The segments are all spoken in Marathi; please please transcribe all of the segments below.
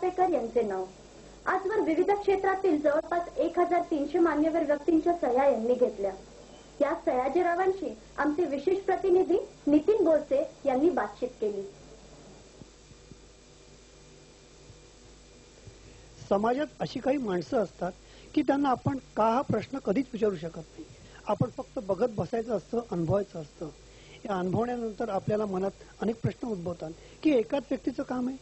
चाफेकर यांचे नाव. आजवर विविध क्षेत्रातील जवळपास 1300 मान्यवर व्यक्तींच्या सह्या यांनी घेतल्या. या सयाजीरावांशी आमचे विशेष प्रतिनिधी नितीन बोरसे यांनी बातचीत केली. समाजात अशी काही माणसं असतात की त्यांना आपण का हा प्रश्न कधीच विचारू शकत नाही. आपण फक्त बघत बसायचं असतं, अनुभवायचं असतं. या अनुभवण्यानंतर आपल्याला मनात अनेक प्रश्न उद्भवतात की एकाच व्यक्तीचं काम आहे.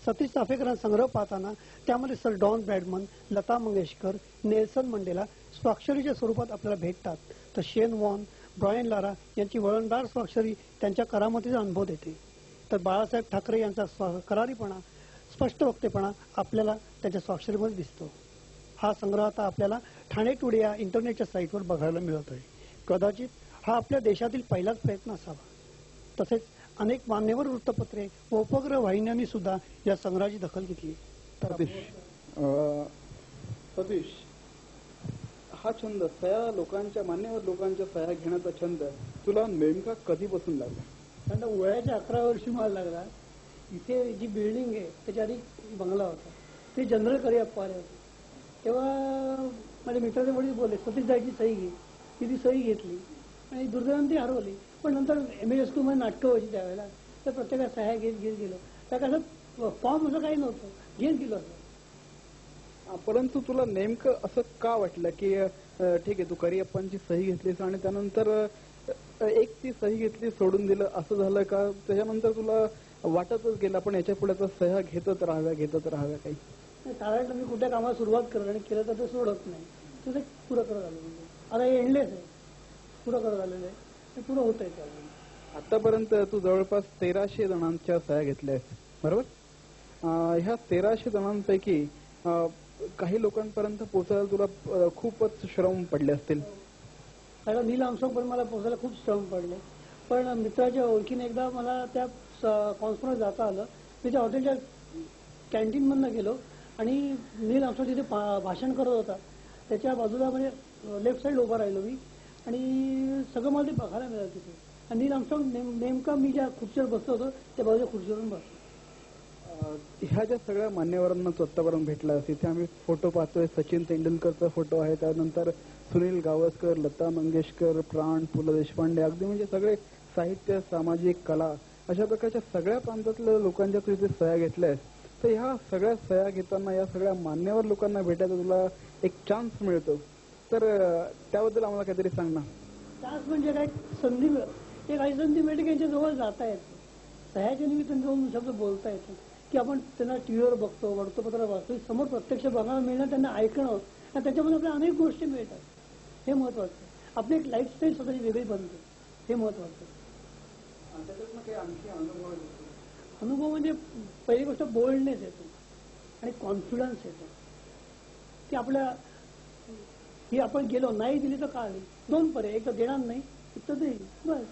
सतीश चाफेकरांचा संग्रह पाहताना त्यामध्ये sir Don Bradman, Lata Mangeshkar, Nelson Mandela स्वाक्षरीच्या स्वरूपात आपल्याला भेटतात. तर शेन वॉन, ब्रायन लारा यांची वळणदार स्वाक्षरी त्यांच्या करामतीचा अनुभव देते. तर बाळासाहेब ठाकरे यांचा करारीपणा, स्पष्ट वक्तेपणा आपल्याला त्याच्या स्वाक्षरीमध्ये दिसतो. हा संग्रह आता आपल्याला ठाणे टुडे या इंटरनेटच्या साईटवर बघायला मिळत आहे. कदाचित हा आपल्या देशातील पहिलाच प्रयत्न असावा. तसेच अनेक मान्यवर वृत्तपत्रे व उपग्रह वाहिन्यांनी सुद्धा या संग्रहाची दखल घेतली. सतीश, हा छंद सह्या लोकांच्या, मान्यवर लोकांच्या सह्या घेण्याचा छंद तुला नेमका कधीपासून लागला? कारण वयाच्या 11 वर्षी मला लागला. इथे जी बिल्डिंग आहे त्याच्या आधी बंगला होता, ते जनरल करिअप्पा आले होते. तेव्हा माझ्या मित्राचे वडील बोलले सतीश जायची सही घे. ती सही घेतली आणि दुर्दैवाने ती हरवली. पण नंतर MAS मध्ये नाटकं व्हायची त्यावेळेला, तर प्रत्येकात सह्या घेत गेलो. त्या कसं फॉर्म असं काही नव्हतं, घेत गेलो असं. परंतु तुला नेमकं असं का वाटलं की ठीक आहे तू करिअप्पांची सही घेतलीस आणि त्यानंतर एक ती सही घेतली सोडून दिलं, असं झालं का? त्याच्यानंतर तुला वाटतच गेलं पण याच्या पुढे सह्या घेतच राहाव्या काही? कारण मी कुठल्या कामाला सुरुवात करत आणि केलं तर ते सोडत नाही. तुझं पुरं करत आलं म्हणजे आता हे एंडलेस आहे, पुरं करत आलेलं आहे, ते पुरं होत आहे. आतापर्यंत तू जवळपास 1300 जणांच्या सह्या घेतल्या आहेत, बरोबर? ह्या 1300 जणांपैकी काही लोकांपर्यंत पोहोचायला तुला खूपच श्रम पडले असतील. कारण नील आर्मस्ट्रॉंग पण मला पोहोचायला खूप श्रम पडले. पण मित्राच्या ओळखीने एकदा मला त्या कॉन्फरन्स जाता आलं. मी त्या हॉटेलच्या कॅन्टीनमधनं गेलो आणि नील आर्मस्ट्रॉंग तिथे भाषण करत होता. त्याच्या बाजूला म्हणजे लेफ्ट साईड उभा राहिलो मी आणि सगळं मला ते बघायला मिळालं तिथे. आणि नील आर्मस्ट्रॉंग नेमका मी ज्या खुर्चीवर बसलो होतो त्या बाजूच्या खुर्चीवरून बसलो. ह्या ज्या सगळ्या मान्यवरांना तू आत्तापर्यंत भेटला, तिथे आम्ही फोटो पाहतोय. सचिन तेंडुलकरचा फोटो आहे, त्यानंतर सुनील गावस्कर, लता मंगेशकर, प्राण, पु ल देशपांडे, अगदी म्हणजे सगळे साहित्य, सामाजिक, कला अशा प्रकारच्या सगळ्या प्रांतातल्या लोकांच्या तू इथे सह्या घेतल्या आहेत. तर ह्या सगळ्या सह्या घेताना या सगळ्या मान्यवर लोकांना भेटायचा तुला एक चान्स मिळतो, तर त्याबद्दल आम्हाला काहीतरी सांग ना. चान्स म्हणजे काय? संधी एक काही संधी मिळते की यांच्या जवळ जाता येतं, सह्याच्या निमित्ताने जाऊन शब्द बोलता येतं. की आपण त्यांना टीव्हीवर बघतो, वृत्तपत्रावर वाचतो, समोर प्रत्यक्ष बघायला मिळणं, त्यांना ऐकणं आणि त्याच्यामध्ये आपल्याला अनेक गोष्टी मिळतात. हे महत्वाचं. आपली एक लाईफस्टाईल स्वतःची वेगळी बनते, हे महत्वाचं. अनुभव म्हणजे पहिली गोष्ट बोल्डनेस येतो आणि कॉन्फिडन्स येतो की आपल्या ही आपण गेलो नाही दिली तर काय, दोन पर्याय, एक तर देणार नाही, एक तर देईल, बस.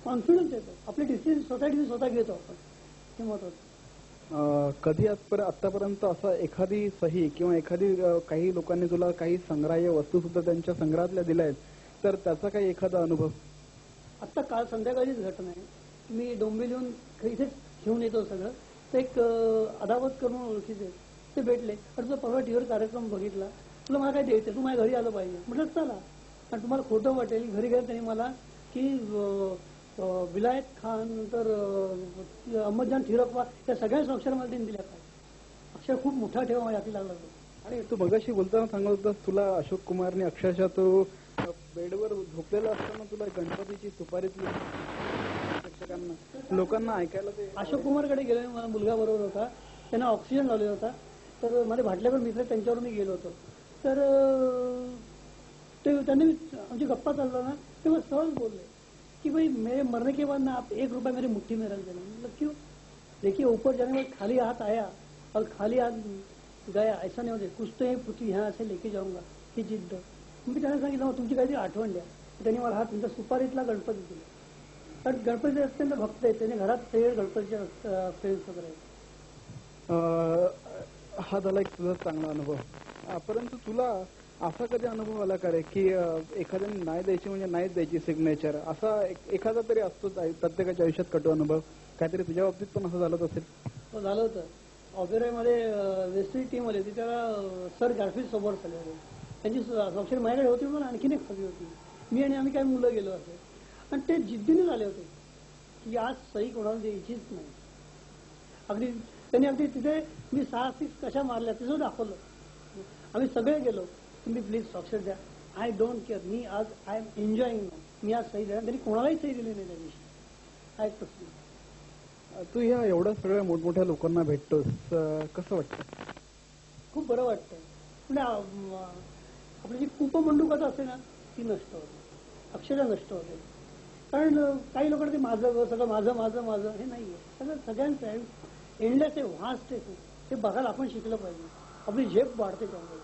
कॉन्फिडन्स येतो, आपले डिसिजन स्वतः घेतो आपण, हे महत्वाचं. कधी आतापर्यंत असं एखादी सही किंवा एखादी काही लोकांनी तुला काही संग्रहाय वस्तू सुद्धा त्यांच्या संग्रहातल्या दिल्या आहेत, तर त्याचा काही एखादा अनुभव? आत्ता काल संध्याकाळीच घटना आहे. मी डोंबिवलीहून इथेच घेऊन येतो सगळं. तर एक अदावत करून ओळखीचे ते भेटले. आणि तुझा परवा टीव्हीवर कार्यक्रम बघितला, तुला मला काय द्यायचं, तू माझ्या घरी आलं पाहिजे. म्हटलं चला. आणि तुम्हाला खोटं वाटेल, घरी गेलं त्यांनी मला की विलायत खान, नंतर अहमदजान थिरकवा या सगळ्याच अक्षर मला त्यांनी दिल्या. काय अक्षर खूप मोठा ठेवा माझ्या हाती लागला तो. आणि तू मगाशी बोलताना सांगत होतास तुला अशोक कुमारने अक्षरशः तो बेडवर झोपलेला असताना तुला गणपतीची सुपारीतली लोकांना ऐकायला ते. अशोक कुमारकडे गेलो, मला मुलगा बरोबर होता, त्यांना ऑक्सिजन लावलेला होता. तर माझे भाटल्याकडे मित्र त्यांच्यावर मी गेलो होतो. तर ते त्यांनी आमची गप्पा चालला ना, तेव्हा सहज बोलले कि भाई मेरे मरने के बाद ना आप 1 रुपया मेरी मुट्ठी में रख देना. मतलब क्यों? देखिए ऊपर जाने में खाली हाथ आया और खाली हाथ गया, ऐसा नहीं होते. कुछ तो ये पृथ्वी यहाँ से लेके जाऊंगा ही जिद्द. मी त्यांना सांगितलं तुमची काहीतरी आठवण द्या. त्यांनी मला हात तुमच्या सुपारीतला गणपती दिला. कारण गणपतीचे अत्यंत भक्त आहेत, त्याने घरात सगळे गणपतीच्या फ्रेंड्स वगैरे. हा झाला एक तुझा चांगला अनुभव. परंतु तुला असा कधी अनुभव आला का रे की एखाद्याने नाही द्यायची म्हणजे नाहीच द्यायची सिग्नेचर, असा एखादा तरी असतोच प्रत्येकाच्या आयुष्यात कटू अनुभव, काहीतरी तुझ्या बाबतीत पण असं झालं असेल? हो झालं होतं. ऑपेरामध्ये वेस्टर्न टीम आली होती, त्याला सर गारफील्ड सोबत आले होते. त्यांची स्वाक्षरी माझ्याकडे होती, पण आणखीन एक सही होती. मी आणि आम्ही काही मुलं गेलो असे, आणि ते जिद्दीने आले होते की आज सही कोणाला द्यायचीच नाही. अगदी त्यांनी अगदी तिथे मी 6 कशा मारल्या ते सुद्धा दाखवलं. आम्ही सगळे गेलो, तुम्ही प्लीज स्वाक्षर द्या. आय डोंट केअर, मी आज आय एम एन्जॉईंग, मी आज सही द्या. त्यांनी कोणालाही सही दिली नाही त्या दिवशी. हा एक प्रश्न. तू या एवढ्या सगळ्या मोठमोठ्या लोकांना भेटतोस, कसं वाटतं? खूप बरं वाटतं. म्हणजे आपली जी कूपमंडूकता असते ना, ती नष्ट होते, अक्षरशः नष्ट होते. कारण काही लोकांना ते माझं सगळं माझं माझं माझं हे नाही आहे. सगळं सगळ्यांचं आहे. एंडलेस आहे, व्हास्ट आहे. ते बघायला आपण शिकलं पाहिजे. आपली झेप वाढते त्यामुळे,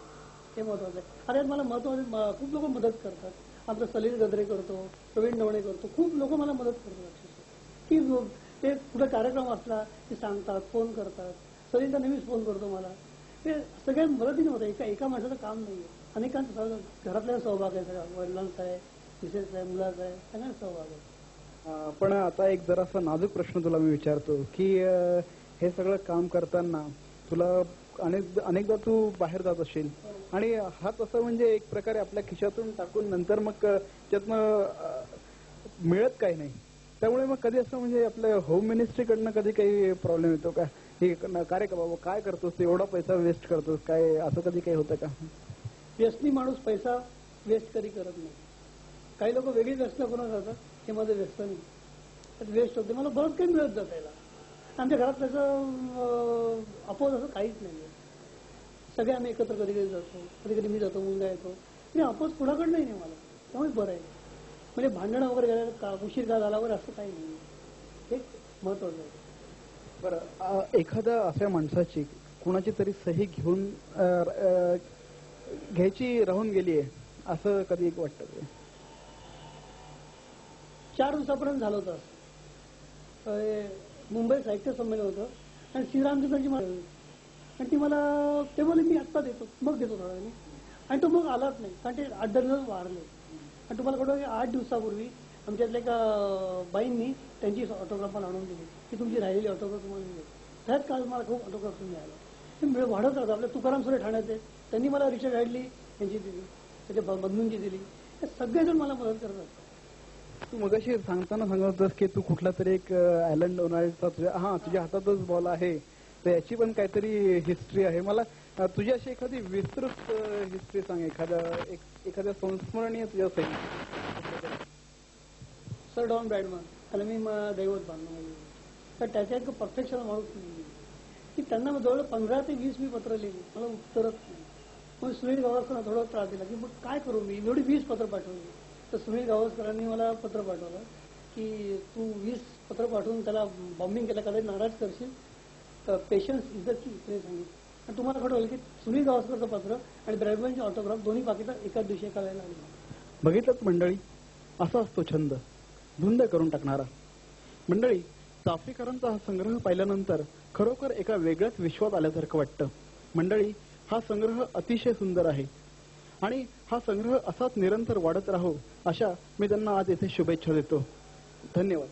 हे महत्वाचं आहे. अरे मला महत्वाचं, खूप लोक मदत करतात. आपलं सलील गद्रे करतो, प्रवीण ढवणे करतो, खूप लोक मला मदत करतात अक्षरशः. की ते कुठे कार्यक्रम असला की सांगतात, फोन करतात. सलील तर नेहमीच फोन करतो मला. ते सगळ्या मदतीने होतं. एका माणसाचं काम नाही आहे. अनेकांचा घरातल्या सहभाग आहे, सगळ्या वडिलांचा आहे, मिसेसचा आहे, मुलाचा आहे, सगळ्यांचा सहभाग आहे. पण आता एक जरासा नाजूक प्रश्न तुला मी विचारतो की हे सगळं काम करताना तुला अनेकदा तू बाहेर जात असशील आणि हात असं म्हणजे एक प्रकारे आपल्या खिशातून टाकून नंतर मग त्यातनं मिळत काही नाही. त्यामुळे मग कधी असं म्हणजे आपल्या होम मिनिस्ट्रीकडनं कधी काही प्रॉब्लेम येतो का? हे कार्य का बाबा काय करतोस, एवढा पैसा वेस्ट करतोस, काय असं कधी काही होतं का? व्यसनी माणूस पैसा वेस्ट कधी करत नाही. काही लोक वेगळी व्यसन करून जातात, हे माझं व्यसन नाही, वेस्ट होते. मला बरंच काही मिळत जातायला. आमच्या घरात त्याचं अपोज असं काहीच नाही आहे. सगळे आम्ही एकत्र कधी कधी जातो, कधी कधी मी जातो, मुलगा येतो. आणि अपोज कुणाकडं नाही मला, त्यामुळे बरं आहे. म्हणजे भांडणं वगैरे गेल्या उशीर का झाला वगैरे असं काही नाही. हे महत्वाचं आहे. बरं, एखाद्या अशा माणसाची कुणाची तरी सही घेऊन घ्यायची राहून गेली आहे असं कधी एक वाटतं? 4 दिवसापर्यंत झालं होतं. मुंबई साहित्य संमेलन होतं आणि श्रीरामचंद्रची आणि ती मला ते बोलले मी आत्ता देतो, मग देतो थोडा वेळाने. आणि तो मग आलाच नाही, कारण ते 8-10 दिवस वाढले. आणि तुम्हाला कळतं 8 दिवसापूर्वी आमच्यातल्या एका बाईंनी त्यांची ऑटोग्राफ मला आणून दिली की तुमची राहिलेली ऑटोग्राफ तुम्हाला मिळेल. त्याच काळ मला खूप ऑटोग्राफ मिळाला. ते वाढत राहतं. आपल्या तुकाराम सुरे ठाण्याचे, त्यांनी मला रिक्षा काढली, त्यांची दिली, त्याच्या बंधूंची दिली. हे सगळेजण मला मदत करतात. तू मगाशी सांगताना सांगत होतास की तू कुठला तरी एक ॲलन डोनाल्डचा तुझ्या हातातच बॉल आहे, तर याची पण काहीतरी हिस्ट्री आहे. मला तुझी अशी एखादी विस्तृत हिस्ट्री सांग, एखाद्या संस्मरणीय तुझ्या सही. सर डॉन ब्रॅडमन, त्याला मी दैवत बांधलो. तर त्याच्या एक परफेक्शन माणूस नाही की त्यांना जवळ 15 ते 20 मी पत्र लिहिली, मला उत्तरच नाही. मग सुनील गावस्करांना थोडा त्रास दिला की मग काय करू मी, एवढी 20 पत्र पाठवली. तर सुनील गावस्करांनी मला पत्र पाठवलं की तू 20 पत्र पाठवून त्याला बॉम्बिंग केलं, कदाचित नाराज करशील, तर पेशन्स इज द की, ते सांगितलं. आणि तुम्हाला खरं होईल की सुनील गावस्करचं पत्र आणि ब्रॅडमनचे ऑटोग्राफ दोन्ही पाकिटात एकाच दिवशी एका वेळेला आली. बघितलंच मंडळी, असा असतो छंद, धुंद करून टाकणारा. मंडळी, चाफेकरांचा हा संग्रह पाहिल्यानंतर खरोखर एका वेगळ्याच विश्वात आल्यासारखं वाटतं. मंडळी, हा संग्रह अतिशय सुंदर आहे आणि हा संग्रह असाच निरंतर वाढत राहो अशा मी त्यांना आज येथे शुभेच्छा देतो. धन्यवाद.